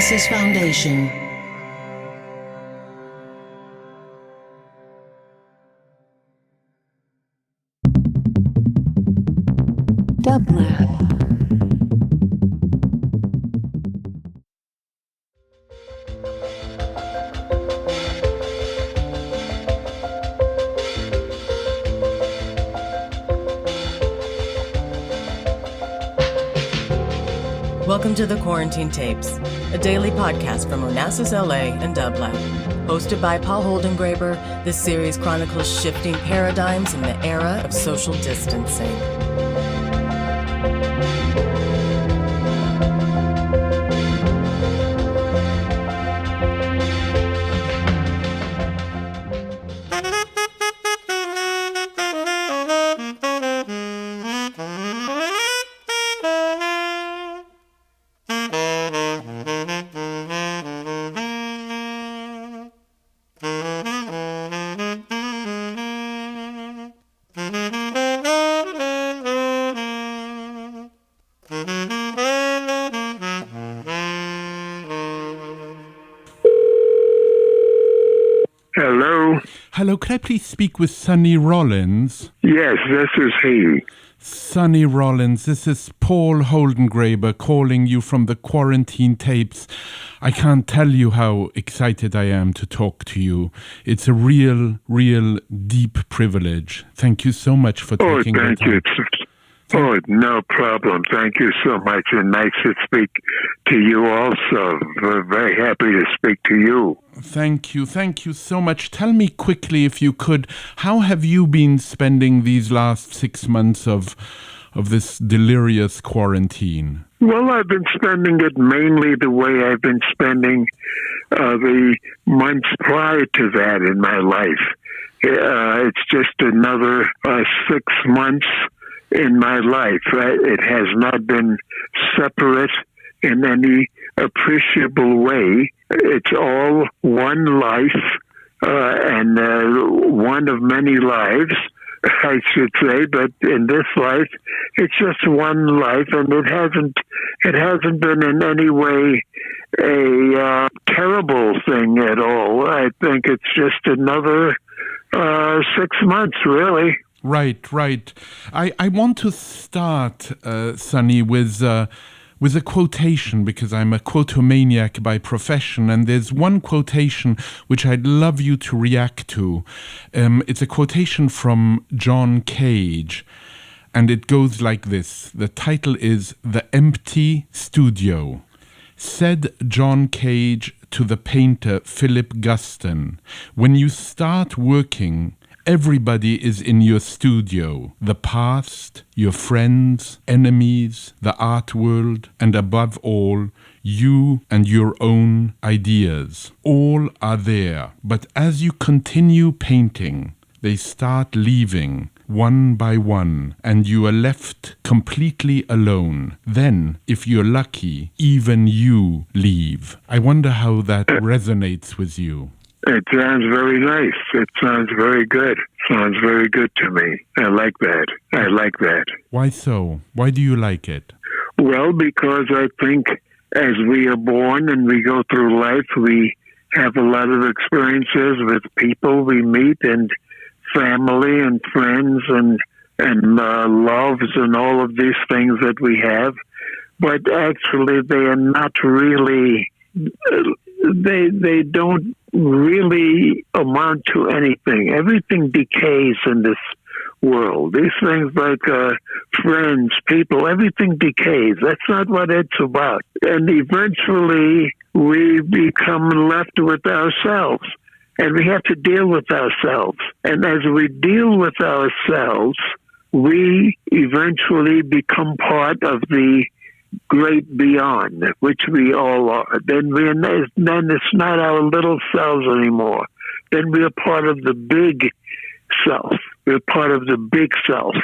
Onassis Foundation. Dublab. Welcome to the Quarantine Tapes, a daily podcast from Onassis LA and Dublab. Hosted by Paul Holdengraber, this series chronicles shifting paradigms in the era of social distancing. Hello? Hello, could I please speak with Sonny Rollins? Yes, this is he. Sonny Rollins, this is Paul Holdengraber calling you from the Quarantine Tapes. I can't tell you how excited I am to talk to you. It's a real deep privilege. Thank you so much for taking the time. Thank you. Oh, no problem. Thank you so much. And nice to speak to you also. We're very happy to speak to you. Thank you so much. Tell me quickly, if you could, how have you been spending these last 6 months of this delirious quarantine? Well, I've been spending it mainly the way I've been spending the months prior to that in my life. It's just another 6 months in my life. It has not been separate in any appreciable way. It's all one life, and one of many lives, I should say. But in this life, it's just one life, and it hasn't been in any way a terrible thing at all. I think it's just another 6 months, really. Right. I want to start, Sonny, with a quotation, because I'm a quotomaniac by profession, and there's one quotation which I'd love you to react to. It's a quotation from John Cage, and it goes like this. The title is "The Empty Studio." Said John Cage to the painter Philip Guston, "When you start working, everybody is in your studio. The past, your friends, enemies, the art world, and above all, you and your own ideas. All are there. But as you continue painting, they start leaving one by one, and you are left completely alone. Then, if you're lucky, even you leave." I wonder how that resonates with you. It sounds very nice. It sounds very good. Sounds very good to me. I like that. Why so? Why do you like it? Well, because I think as we are born and we go through life, we have a lot of experiences with people we meet and family and friends and loves and all of these things that we have. But actually, they are not really... They don't really amount to anything. Everything decays in this world. These things like friends, people, everything decays. That's not what it's about. And eventually we become left with ourselves, and we have to deal with ourselves. And as we deal with ourselves, we eventually become part of the great beyond, which we all are. Then it's not our little selves anymore. Then we are part of the big self. We're part of the big self.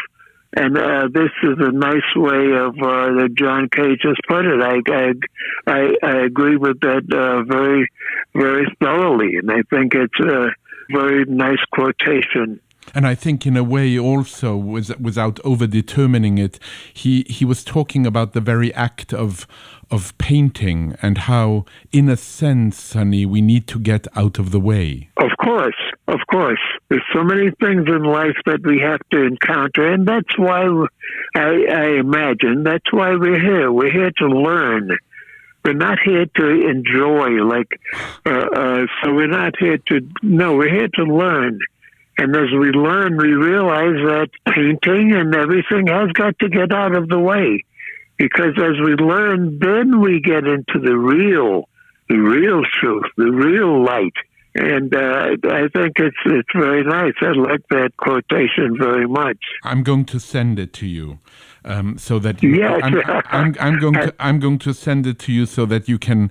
And this is a nice way of that John Cage has put it. I agree with that very, very thoroughly, and I think it's a very nice quotation. And I think in a way also, without over-determining it, he was talking about the very act of painting and how, in a sense, Sonny, we need to get out of the way. Of course. There's so many things in life that we have to encounter, and that's why I imagine that's why we're here. We're here to learn. We're not here to enjoy, so we're not here we're here to learn. And as we learn, we realize that painting and everything has got to get out of the way. Because as we learn, then we get into the real truth, the real light. And I think it's very nice. I like that quotation very much. I'm going to send it to you. So that you, yes. I'm going to send it to you so that you can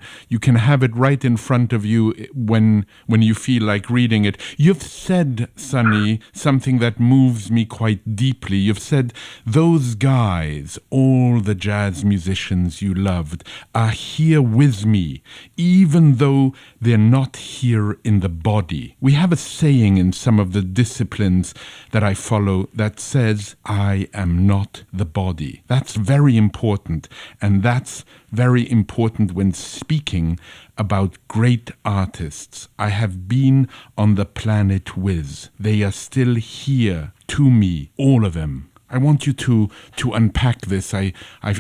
have it right in front of you when you feel like reading it. You've said, Sonny, something that moves me quite deeply. You've said those guys, all the jazz musicians you loved, are here with me, even though they're not here in the body. We have a saying in some of the disciplines that I follow that says, "I am not the body." That's very important, and that's very important when speaking about great artists I have been on the planet with. They are still here to me, all of them. I want you to unpack this.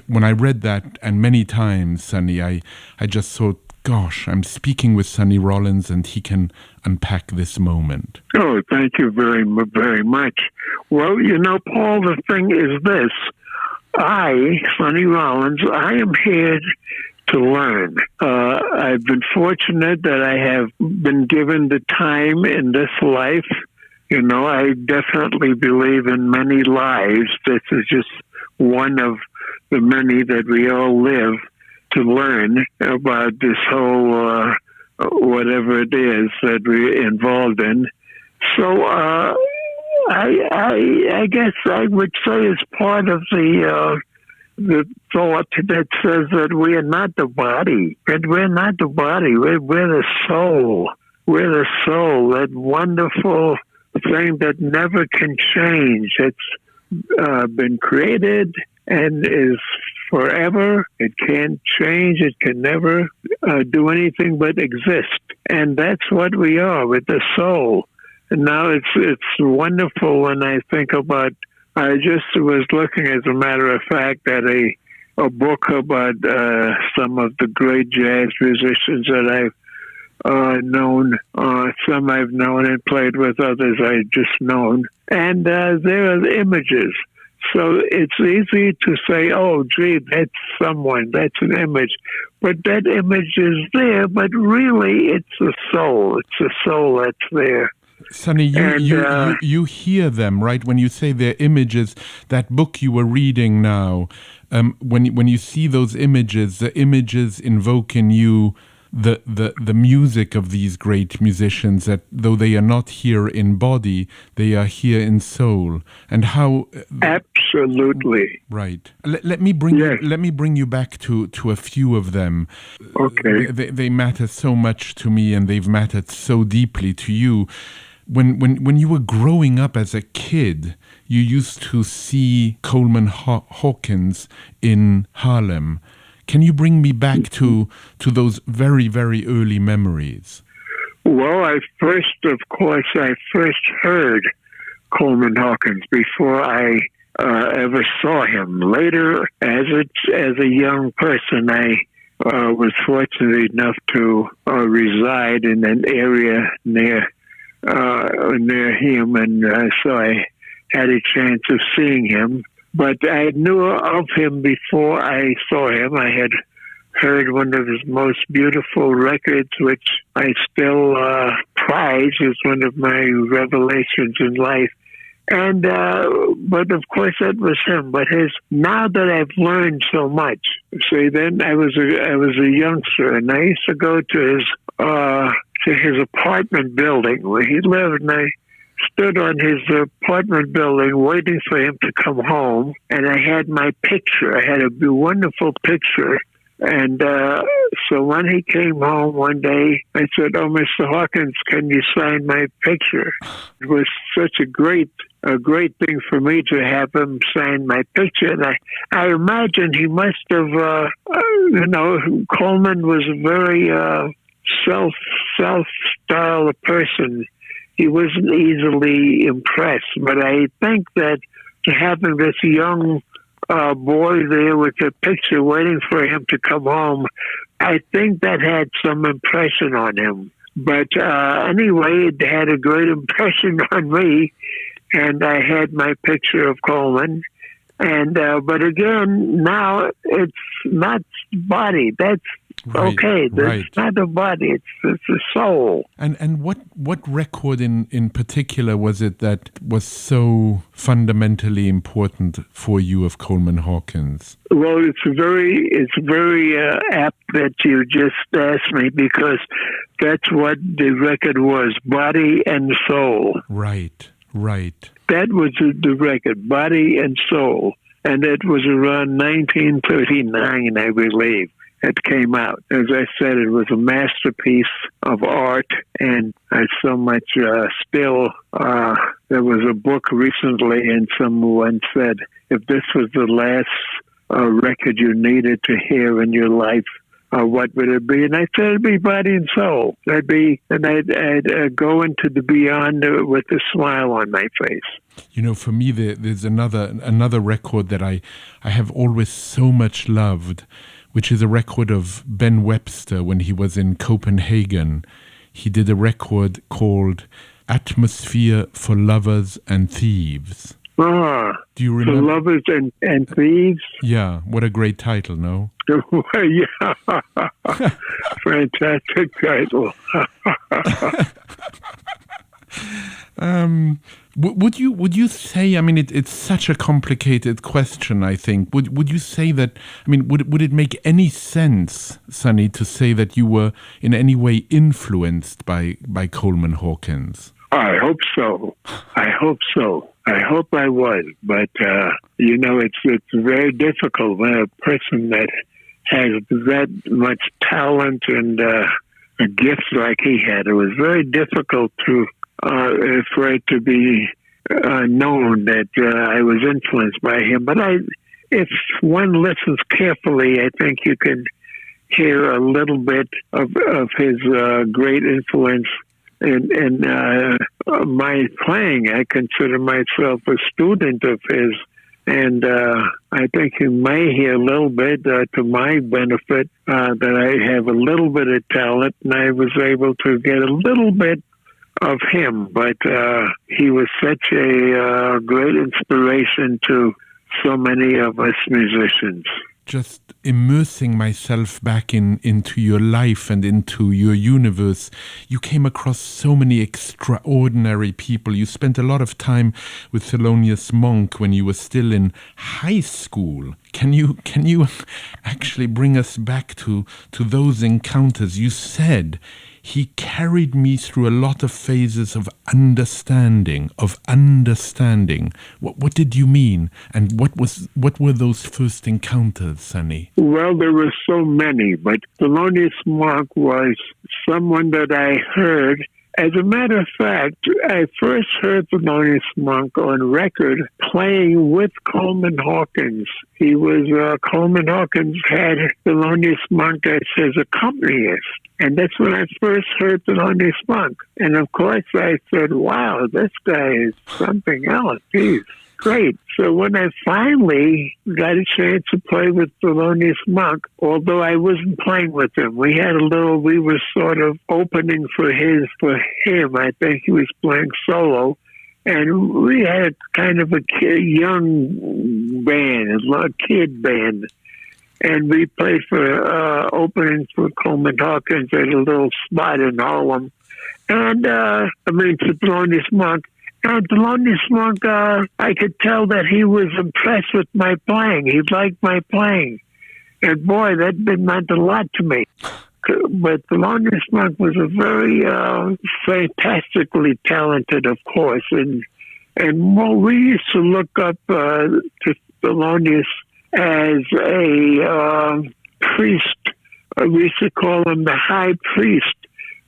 When I read that, and many times, Sonny, I just thought, gosh, I'm speaking with Sonny Rollins, and he can unpack this moment. Oh, thank you very, very much. Well, Paul, the thing is this. I, Sonny Rollins, I am here to learn. I've been fortunate that I have been given the time in this life. I definitely believe in many lives. This is just one of the many that we all live to learn about this whole, whatever it is that we're involved in. So, I guess I would say as part of the thought that says that we are not the body, and we're not the body. We're the soul. We're the soul. That wonderful thing that never can change. It's been created and is forever. It can't change. It can never do anything but exist. And that's what we are with the soul. Now it's wonderful when I think about. I just was looking, as a matter of fact, at a book about some of the great jazz musicians that I've known. Some I've known and played with. Others I've just known. And there are the images. So it's easy to say, "Oh, gee, that's someone. That's an image." But that image is there. But really, it's the soul. It's the soul that's there. Sonny, you hear them, right? When you say they're images, that book you were reading now, when you see those images, the images invoke in you the music of these great musicians, that though they are not here in body, they are here in soul. And how... Absolutely. Right. Let me bring you back to a few of them. Okay. They matter so much to me, and they've mattered so deeply to you. When you were growing up as a kid, you used to see Coleman Hawkins in Harlem. Can you bring me back to those very, very early memories? Well, I first heard Coleman Hawkins before I ever saw him. Later, as a young person, I was fortunate enough to reside in an area near him, and so I had a chance of seeing him. But I knew of him before I saw him. I had heard one of his most beautiful records, which I still prize as one of my revelations in life. And but of course that was him. But now that I've learned so much, see, then I was a youngster, and I used to go to his apartment building where he lived, and I stood on his apartment building waiting for him to come home, and I had my picture. I had a wonderful picture, and So when he came home one day, I said, "Oh, Mr. Hawkins, can you sign my picture?" It was such a great thing for me to have him sign my picture. And I imagine he must have, Coleman was a very self-styled person. He wasn't easily impressed, but I think that having this young boy there with a picture waiting for him to come home, I think that had some impression on him. But anyway, it had a great impression on me, and I had my picture of Coleman. And but again, now it's not body. That's Right, okay. That's right. not a body. It's a soul. And what record in particular was it that was so fundamentally important for you of Coleman Hawkins? Well, it's very apt that you just asked me, because that's what the record was: Body and Soul. Right, right. That was the record, Body and Soul, and it was around 1939, I believe. It came out. As I said, it was a masterpiece of art, and I so much still. There was a book recently, and someone said, if this was the last record you needed to hear in your life, what would it be? And I said it'd be Body and Soul. I'd go into the beyond with a smile on my face. You know, for me, there's another record that I have always so much loved, which is a record of Ben Webster when he was in Copenhagen. He did a record called Atmosphere for Lovers and Thieves. Ah, do you For remember? Lovers and Thieves? Yeah, what a great title, no? Yeah. Fantastic title. Would you say, I mean, it's such a complicated question, I think. Would you say that, I mean, would it make any sense, Sonny, to say that you were in any way influenced by Coleman Hawkins? I hope so. I hope I was. But, it's very difficult when a person that has that much talent and gifts like he had. It was very difficult for it to be known that I was influenced by him. But if one listens carefully, I think you can hear a little bit of his great influence in my playing. I consider myself a student of his, and I think you may hear a little bit to my benefit that I have a little bit of talent, and I was able to get a little bit of him, but he was such a great inspiration to so many of us musicians. Just immersing myself back into your life and into your universe, you came across so many extraordinary people. You spent a lot of time with Thelonious Monk when you were still in high school. Can you actually bring us back to those encounters? You said, he carried me through a lot of phases of understanding. What did you mean? And what were those first encounters, Sonny? Well, there were so many, but Thelonious Monk was someone that I heard. As a matter of fact, I first heard Thelonious Monk on record playing with Coleman Hawkins. Coleman Hawkins had Thelonious Monk as his accompanist. And that's when I first heard Thelonious Monk. And of course I said, wow, this guy is something else. He's great. So when I finally got a chance to play with Thelonious Monk, although I wasn't playing with him, we were sort of opening for him. I think he was playing solo. And we had a kind of a young band, a kid band. And we played for opening for Coleman Hawkins at a little spot in Harlem. And, for Thelonious Monk. And Thelonious Monk, I could tell that he was impressed with my playing. He liked my playing. And boy, that meant a lot to me. But Thelonious Monk was a very fantastically talented, of course. And we used to look up to Thelonious as a priest we used to call him the high priest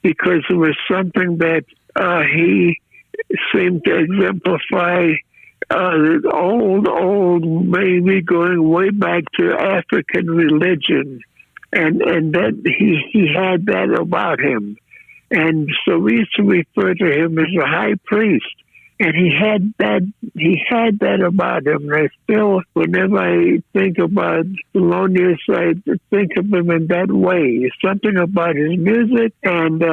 because it was something that he seemed to exemplify old, maybe going way back to African religion, and that he had that about him, and so we used to refer to him as a high priest, and he had that about him. And I still, whenever I think about Thelonious, I think of him in that way. Something about his music, and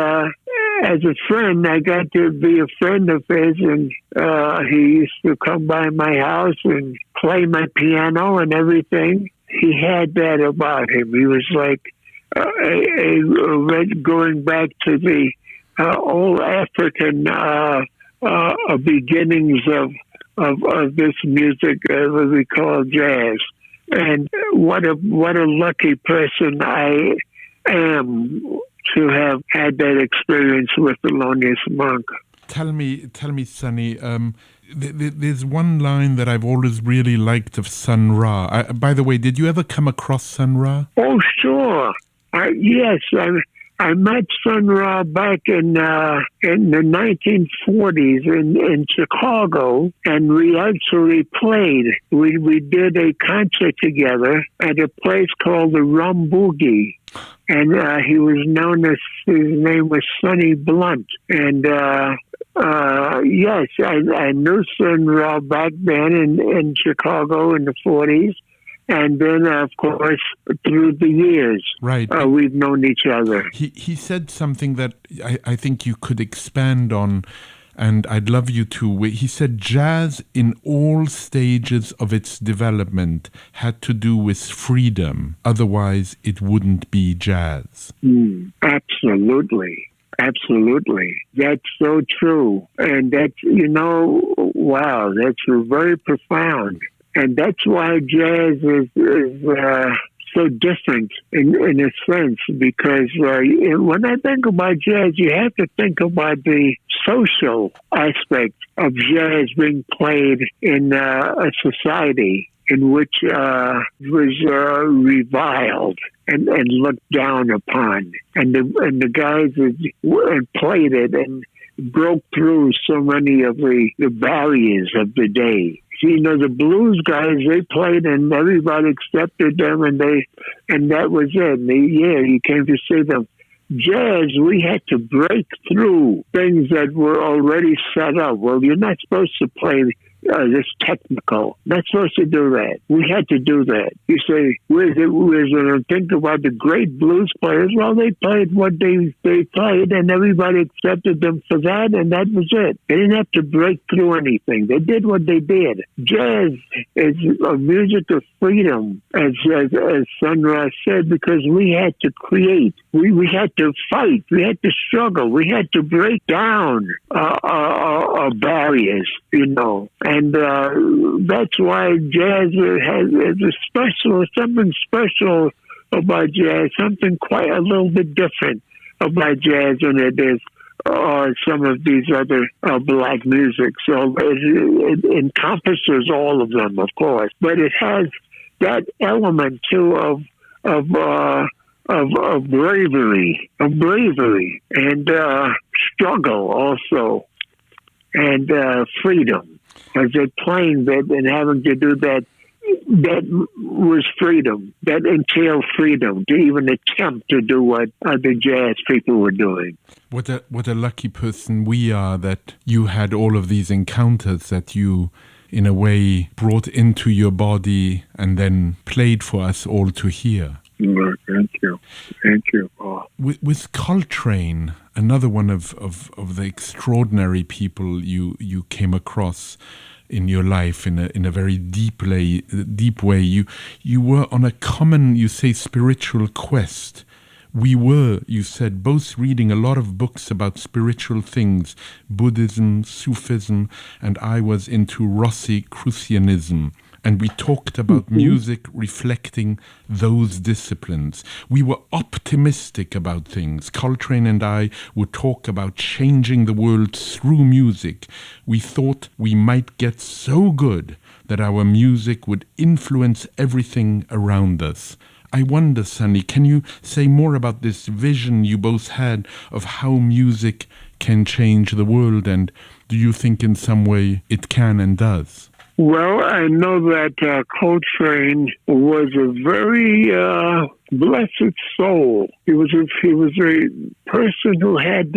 as a friend, I got to be a friend of his, and he used to come by my house and play my piano and everything. He had that about him. He was like going back to the old African beginnings of this music, what we call jazz. And what a lucky person I am to have had that experience with Thelonious Monk. Tell me, Sonny, there's one line that I've always really liked of Sun Ra. By the way, did you ever come across Sun Ra? Oh, sure. Yes, I met Sun Ra back in the 1940s in Chicago, and we actually played. We did a concert together at a place called the Rum Boogie. And he was known as, his name was Sonny Blunt. And yes, I knew Sun Ra back then in Chicago in the 40s. And then, of course, through the years, right, we've known each other. He said something that I think you could expand on, and I'd love you to. He said jazz in all stages of its development had to do with freedom. Otherwise, it wouldn't be jazz. Absolutely. Absolutely. That's so true. And that's, wow, that's very profound. And that's why jazz is so different in a sense, because when I think about jazz, you have to think about the social aspect of jazz being played in a society in which was reviled and looked down upon, and the guys that played it and broke through so many of the barriers of the day. The blues guys, they played and everybody accepted them, and that was it. You came to see them. Jazz, we had to break through things that were already set up. Well, you're not supposed to play this technical. Not supposed to do that. We had to do that. You say, where's it? Think about the great blues players. Well, they played what they played, and everybody accepted them for that, and that was it. They didn't have to break through anything. They did what they did. Jazz is a music of freedom, as Sun Ra said, because we had to create. We had to fight. We had to struggle. We had to break down our barriers, And that's why jazz has something special about jazz, something quite a little bit different about jazz than it is some of these other black music. So it encompasses all of them, of course, but it has that element too of bravery, and struggle also, and freedom. As they're playing that and having to do that was freedom. That entailed freedom to even attempt to do what the jazz people were doing. What a lucky person we are that you had all of these encounters that you, in a way, brought into your body and then played for us all to hear. Thank you, Paul. With Coltrane, another one of the extraordinary people you came across in your life in a very deep way. You were on a common, you say, spiritual quest. We were, you said, both reading a lot of books about spiritual things, Buddhism, Sufism, and I was into Rosicrucianism. And we talked about music reflecting those disciplines. We were optimistic about things. Coltrane and I would talk about changing the world through music. We thought we might get so good that our music would influence everything around us. I wonder, Sonny, can you say more about this vision you both had of how music can change the world, and do you think in some way it can and does? Well, I know that Coltrane was a very blessed soul. He was a person who had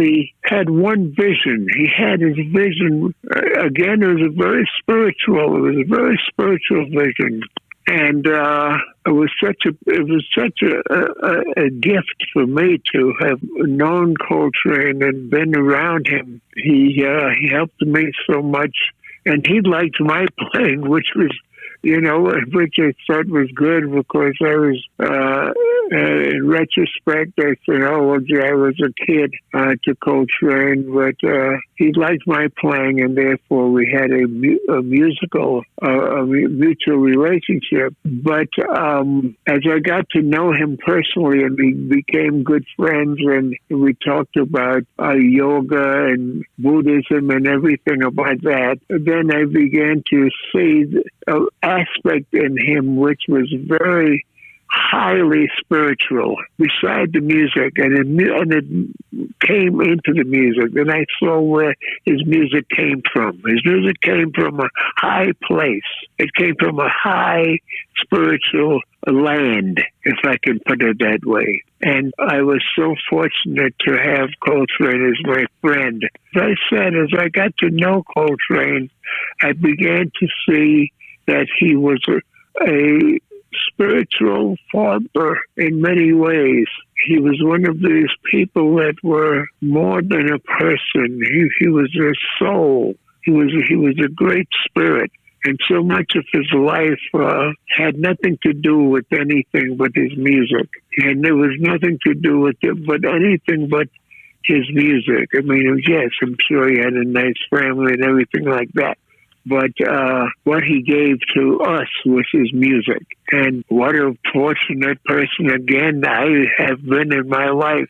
one vision. He had his vision. Again, it was a very spiritual vision. And it was such a gift for me to have known Coltrane and been around him. He helped me so much, and he liked my playing, which I thought was good, because I was, in retrospect, I said, oh, well, gee, I was a kid to Coltrane, but he liked my playing, and therefore we had a mutual relationship. But as I got to know him personally, and we became good friends, and we talked about yoga and Buddhism and everything about that, then I began to see an aspect in him which was very highly spiritual beside the music, and it came into the music, and I saw where his music came from. His music came from a high place. It came from a high spiritual land, if I can put it that way. And I was so fortunate to have Coltrane as my friend. As I said, as I got to know Coltrane, I began to see that he was a spiritual father in many ways. He was one of these people that were more than a person. He was a soul. He was a great spirit. And so much of his life had nothing to do with anything but his music. And there was nothing to do with it but anything but his music. I mean, yes, I'm sure he had a nice family and everything like that. But what he gave to us was his music. And what a fortunate person, again, I have been in my life.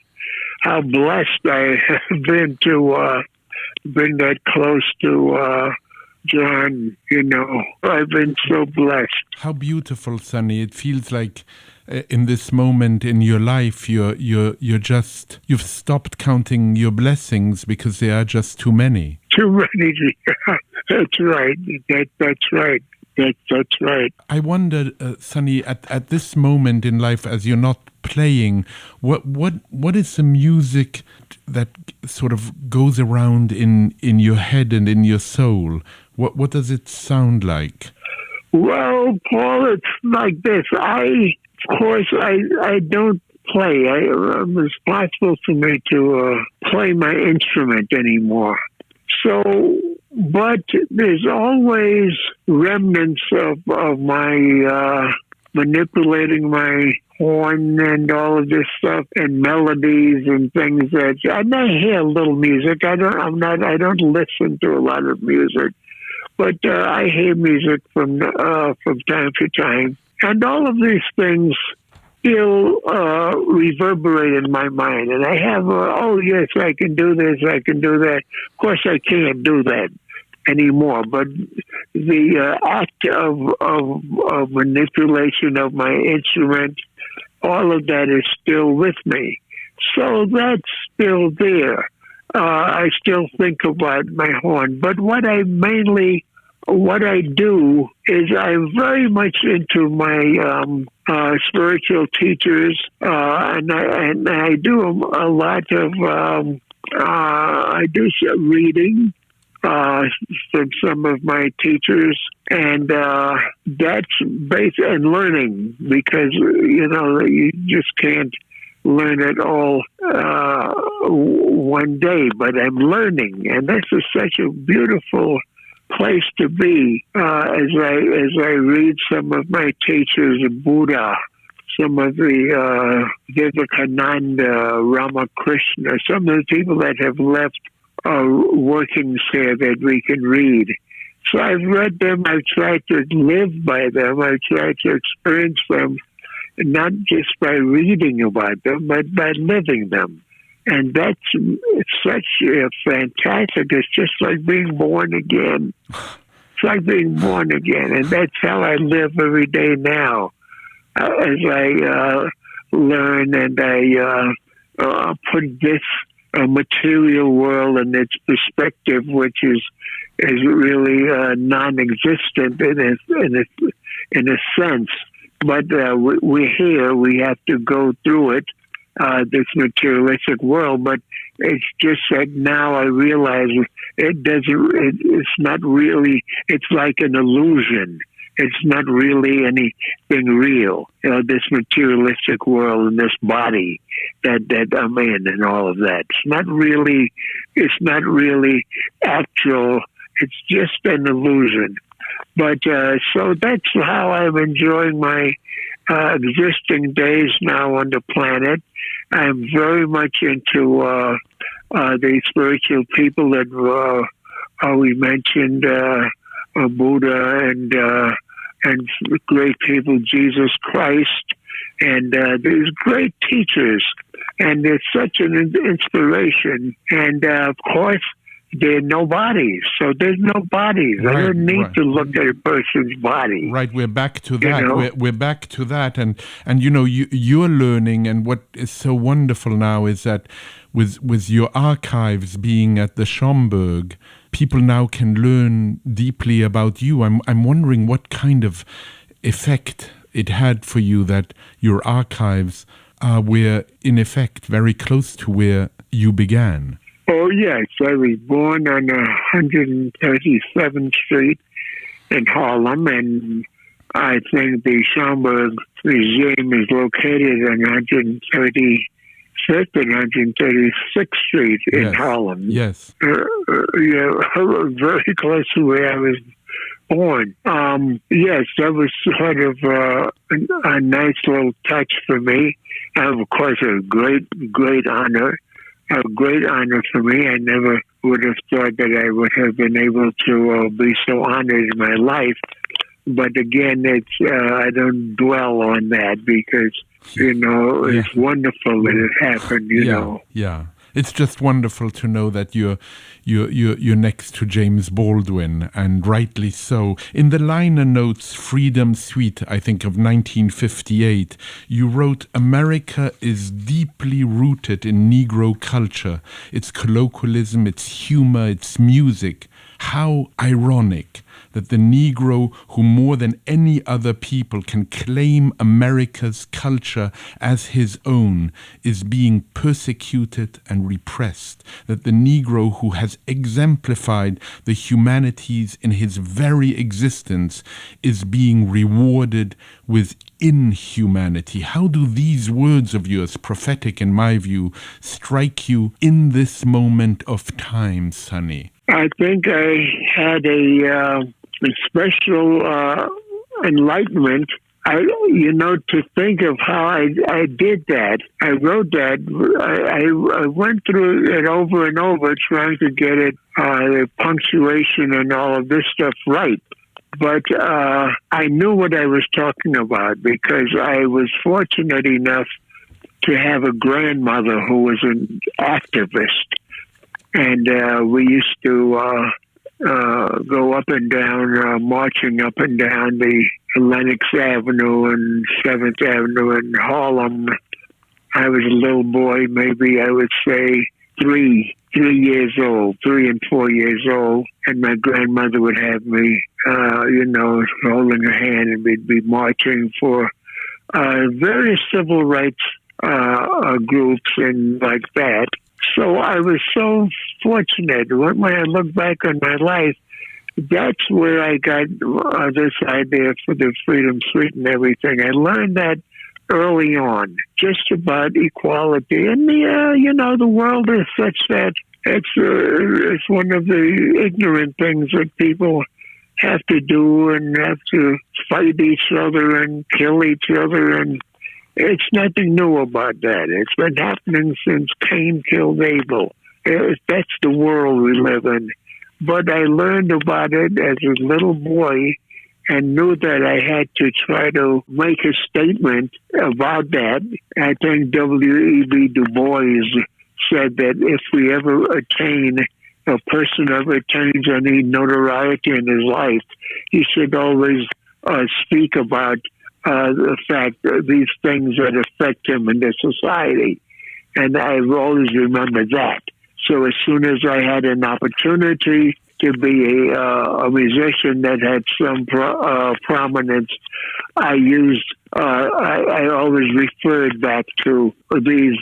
How blessed I have been to been that close to John, I've been so blessed. How beautiful, Sonny. It feels like in this moment in your life, you've stopped counting your blessings because there are just too many. Too many. That's right. That's right. That's right. I wonder, Sonny, at this moment in life, as you're not playing, what is the music that sort of goes around in your head and in your soul? What does it sound like? Well, Paul, it's like this. I don't play. It's responsible for me to play my instrument anymore. So, but there's always remnants of my manipulating my horn and all of this stuff and melodies and things that and I hear a little music. I don't listen to a lot of music, but I hear music from time to time, and all of these things still reverberate in my mind. And I have, oh yes, I can do this, I can do that. Of course, I can't do that anymore. But the act of manipulation of my instrument, all of that is still with me. So that's still there. I still think about my horn. But what I do is I'm very much into my spiritual teachers, and I do a lot of I do some reading from some of my teachers, and that's based and learning, because you just can't learn it all one day. But I'm learning, and this is such a beautiful place to be as I read some of my teachers, Buddha, some of the Vivekananda, Ramakrishna, some of the people that have left workings here that we can read. So I've read them, I've tried to live by them, I've tried to experience them, not just by reading about them, but by living them. And it's such a fantastic, it's just like being born again. It's like being born again, and that's how I live every day now. as I learn and I put this material world in its perspective, which is really non-existent in a sense. But we're here. We have to go through it, this materialistic world. But it's just that now I realize it doesn't. It's not really. It's like an illusion. It's not really anything real. This materialistic world and this body that I'm in and all of that. It's not really actual. It's just an illusion. But so that's how I'm enjoying my existing days now on the planet. I'm very much into the spiritual people that we mentioned, Buddha and great people, Jesus Christ, and these great teachers. And it's such an inspiration. And of course, they're nobodies. So there's no bodies. I don't need to look at a person's body. Right, we're back to that. You know? We're back to that. And you know, you're learning, and what is so wonderful now is that with your archives being at the Schomburg, people now can learn deeply about you. I'm wondering what kind of effect it had for you that your archives were, in effect, very close to where you began. Oh, yes. I was born on 137th Street in Harlem, and I think the Schomburg Museum is located on 135th and 136th Street in Harlem. Yes. Very close to where I was born. Yes, that was sort of a nice little touch for me. And of course, a great honor. A great honor for me. I never would have thought that I would have been able to be so honored in my life. But again, I don't dwell on that because, it's wonderful that it happened, you know. Yeah. It's just wonderful to know that you're next to James Baldwin, and rightly so. In the liner notes, Freedom Suite, I think, of 1958, you wrote, "America is deeply rooted in Negro culture, its colloquialism, its humor, its music. How ironic that the Negro, who more than any other people can claim America's culture as his own, is being persecuted and repressed, that the Negro who has exemplified the humanities in his very existence is being rewarded with inhumanity." How do these words of yours, prophetic in my view, strike you in this moment of time, Sonny? I think I had a special enlightenment. To think of how I did that. I wrote that. I went through it over and over, trying to get it, the punctuation and all of this stuff right. But I knew what I was talking about because I was fortunate enough to have a grandmother who was an activist. And we used to go up and down, marching up and down the Lenox Avenue and 7th Avenue in Harlem. I was a little boy, maybe I would say 3 years old, 3 and 4 years old. And my grandmother would have me, holding her hand, and we'd be marching for various civil rights groups and like that. So I was so fortunate. When I look back on my life, that's where I got this idea for the Freedom Suite and everything. I learned that early on, just about equality. And, the world is such that it's one of the ignorant things that people have to do and have to fight each other and kill each other, and it's nothing new about that. It's been happening since Cain killed Abel. That's the world we live in. But I learned about it as a little boy and knew that I had to try to make a statement about that. I think W.E.B. Du Bois said that if we ever attain, a person ever attains any notoriety in his life, he should always speak about the fact that these things that affect him in the society. And I've always remembered that. So as soon as I had an opportunity to be a musician that had some prominence, I always referred back to these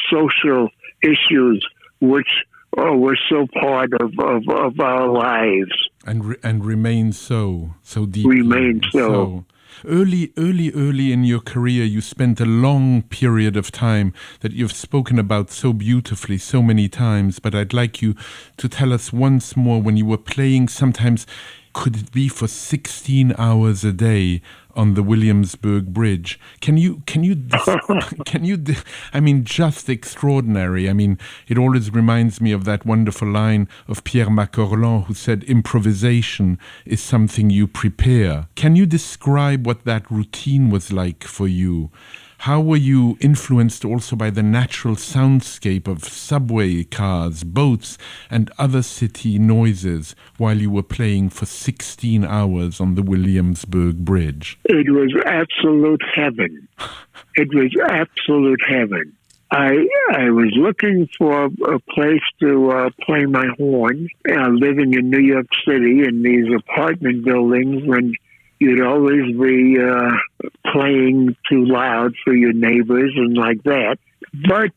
social issues, which were so part of our lives. And remain so deeply. Remain so. Early in your career, you spent a long period of time that you've spoken about so beautifully so many times, but I'd like you to tell us once more when you were playing, sometimes could it be for 16 hours a day on the Williamsburg Bridge? Can you I mean, just extraordinary. I mean, it always reminds me of that wonderful line of Pierre Macorlan, who said improvisation is something you prepare. Can you describe what that routine was like for you? How were you influenced also by the natural soundscape of subway cars, boats, and other city noises while you were playing for 16 hours on the Williamsburg Bridge? It was absolute heaven. It was absolute heaven. I was looking for a place to play my horn, living in New York City in these apartment buildings when you'd always be playing too loud for your neighbors and like that. But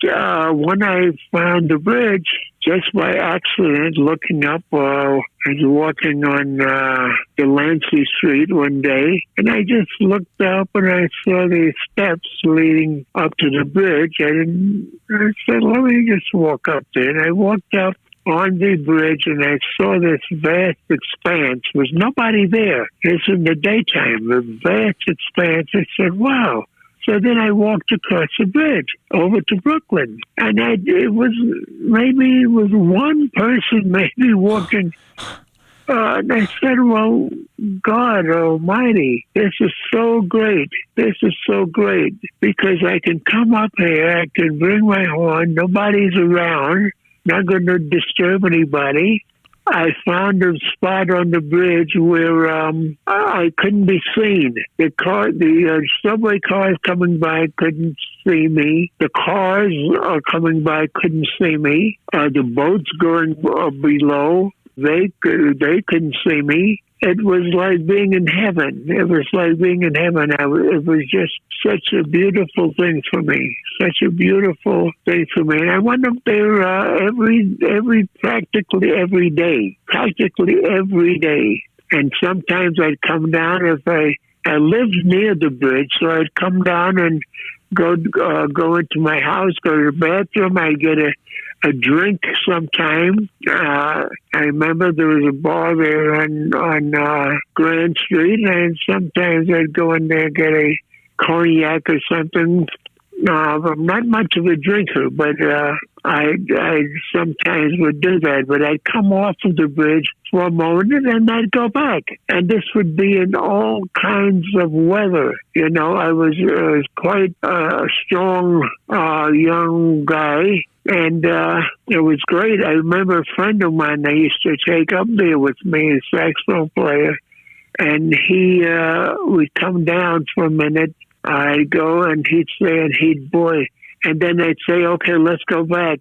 when I found the bridge, just by accident, looking up, I was walking on Delancey Street one day, and I just looked up and I saw these steps leading up to the bridge. I said, let me just walk up there. And I walked up on the bridge, and I saw this vast expanse. There was nobody there. It's in the daytime, the vast expanse. I said, wow. So then I walked across the bridge over to Brooklyn, and it was one person maybe walking. And I said, well, God Almighty, this is so great. This is so great because I can come up here, I can bring my horn, nobody's around, not going to disturb anybody. I found a spot on the bridge where I couldn't be seen. The subway cars coming by couldn't see me. The cars coming by couldn't see me. The boats going below, they couldn't see me. It was like being in heaven. It was like being in heaven. It was just such a beautiful thing for me. Such a beautiful thing for me. And I went up there practically every day. And sometimes I'd come down if I lived near the bridge, so I'd come down and go into my house, go to the bathroom. I'd get a drink sometime. I remember there was a bar there on Grand Street, and sometimes I'd go in there and get a cognac or something. I'm not much of a drinker, but I sometimes would do that. But I'd come off of the bridge for a moment and then I'd go back. And this would be in all kinds of weather. You know, I was quite a strong young guy. And it was great. I remember a friend of mine that used to take up there with me, a saxophone player. And he would come down for a minute. I'd go and he'd say, and then they'd say, okay, let's go back.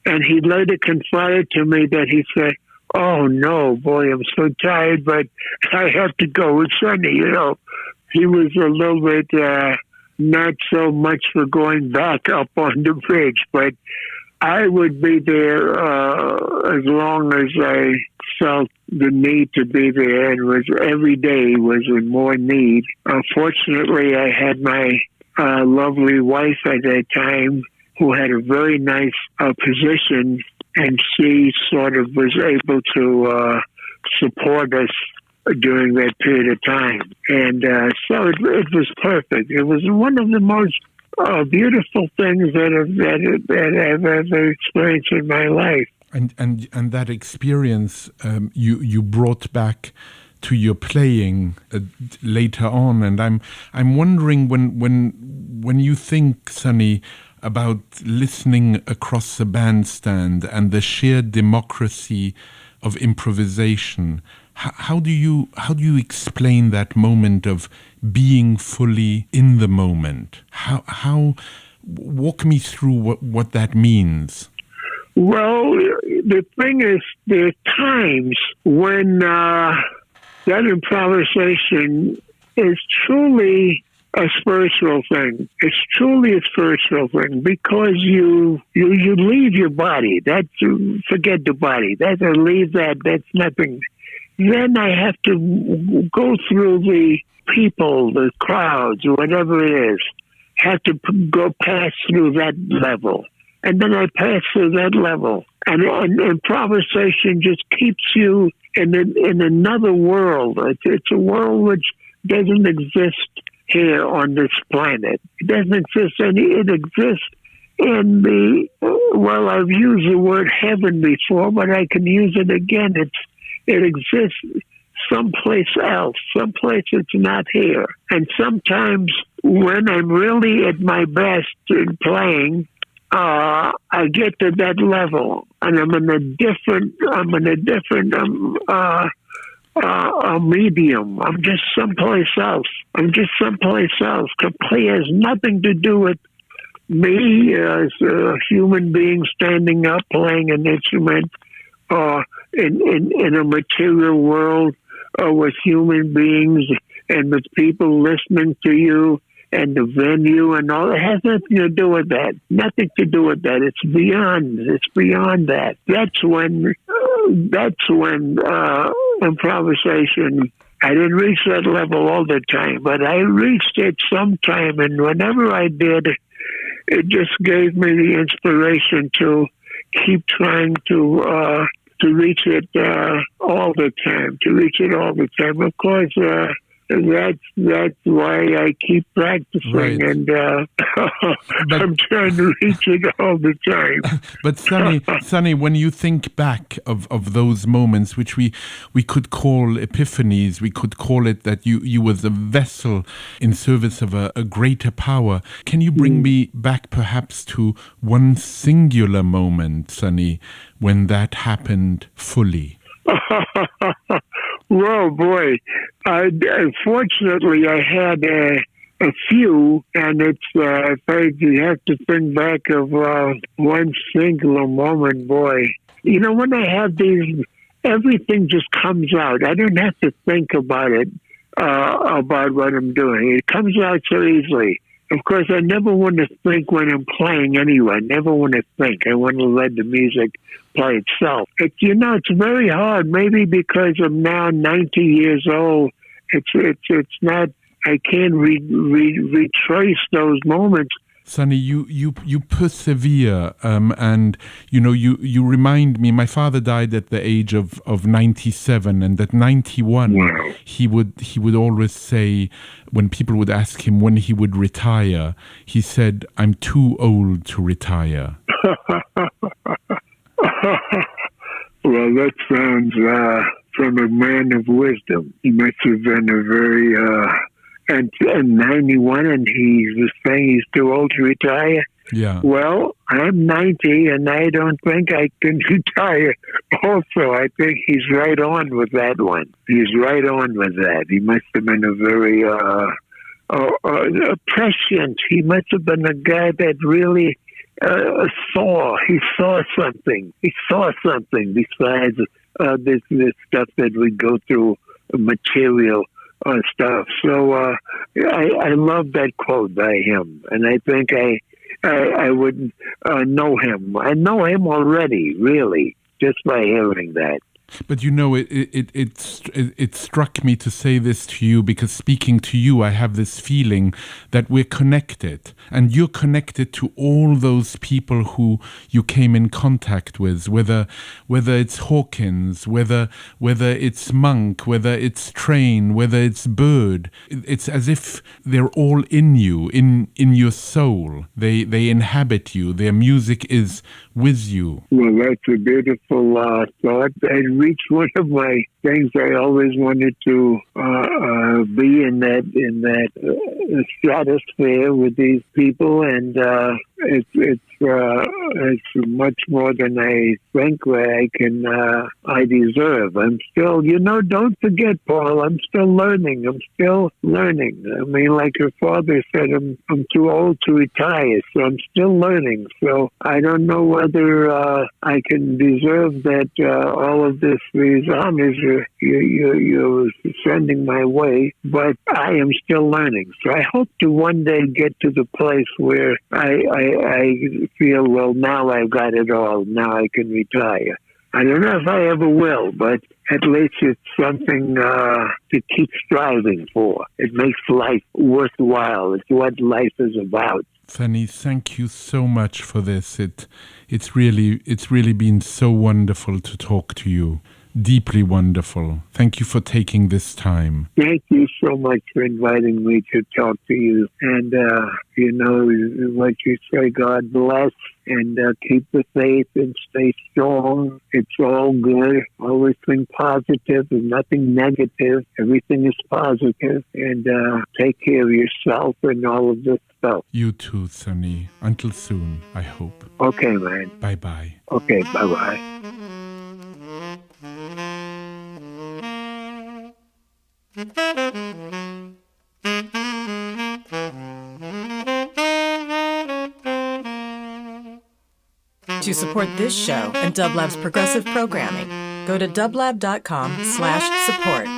And he later confided to me that he said, oh no, boy, I'm so tired, but I have to go with Sonny. You know, he was a little bit not so much for going back up on the bridge, but I would be there as long as I felt the need to be there, and every day was in more need. Fortunately, I had my lovely wife at that time who had a very nice position, and she sort of was able to support us during that period of time. And so it was perfect. It was one of the most beautiful things that I've ever experienced in my life. And that experience you brought back to your playing later on, and I'm wondering when you think, Sonny, about listening across the bandstand and the sheer democracy of improvisation. How do you explain that moment of being fully in the moment? How walk me through what that means. Well, the thing is, there are times when that improvisation is truly a spiritual thing. It's truly a spiritual thing because you leave your body. Forget the body. Leave that. That's nothing. Then I have to go through the people, the crowds, whatever it is. Have to go pass through that level. And then I pass through that level. And improvisation just keeps you in another world. It's a world which doesn't exist here on this planet. It doesn't exist. It exists in well, I've used the word heaven before, but I can use it again. It exists someplace else, someplace it's not here. And sometimes when I'm really at my best in playing, I get to that level, and I'm in a different medium. I'm just someplace else. Play has nothing to do with me as a human being standing up playing an instrument, or in a material world, or with human beings and with people listening to you. And the venue and all, it has nothing to do with that. Nothing to do with that. It's beyond that. That's when improvisation, I didn't reach that level all the time, but I reached it sometime, and whenever I did, it just gave me the inspiration to keep trying to reach it all the time. Of course, that's why I keep practicing, right. And I'm trying to reach it all the time. But Sonny, when you think back of those moments, which we could call epiphanies, we could call it that you was a vessel in service of a greater power. Can you bring me back perhaps to one singular moment, Sonny, when that happened fully? Well, boy, fortunately, I had a few, and it's if you have to think back of one singular moment, boy. You know, when I have these, everything just comes out. I don't have to think about it, about what I'm doing. It comes out so easily. Of course, I never want to think when I'm playing anyway. I never want to think. I want to let the music play itself. It's very hard, maybe because I'm now 90 years old. It's not, I can't retrace those moments. Sonny, you persevere, and you remind me. My father died at the age of 97, and at 91, wow. he would always say, when people would ask him when he would retire, he said, "I'm too old to retire." Well, that sounds from a man of wisdom. He must have been a very and 91, and he was saying he's too old to retire. Yeah. Well, I'm 90, and I don't think I can retire. Also, I think he's right on with that one. He's right on with that. He must have been a very prescient. He must have been a guy that really saw. He saw something. He saw something besides this stuff that we go through, material stuff. So I love that quote by him, and I think I would know him. I know him already, really, just by hearing that. But it struck me to say this to you, because speaking to you, I have this feeling that we're connected, and you're connected to all those people who you came in contact with, whether it's Hawkins, whether it's Monk, whether it's Train, whether it's Bird. It's as if they're all in you, in your soul. They inhabit you. Their music is with you. Well, that's a beautiful thought. And reach one of my things. I always wanted to be in that stratosphere with these people, and it's it's much more than I think I deserve. I'm still, don't forget, Paul, I'm still learning. I'm still learning. I mean, like your father said, I'm too old to retire, so I'm still learning. So I don't know whether I can deserve that all of these honors you're sending my way, but I am still learning. So I hope to one day get to the place where I feel, well, now I've got it all. Now I can retire. I don't know if I ever will, but at least it's something to keep striving for. It makes life worthwhile. It's what life is about. Sonny, thank you so much for this. It's really been so wonderful to talk to you. Deeply wonderful. Thank you for taking this time. Thank you so much for inviting me to talk to you. And, what you say, God bless, and keep the faith and stay strong. It's all good. Always think positive and nothing negative. Everything is positive. And take care of yourself and all of this stuff. You too, Sonny. Until soon, I hope. Okay, man. Bye-bye. Okay, bye-bye. To support this show and Dublab's progressive programming, go to dublab.com/support.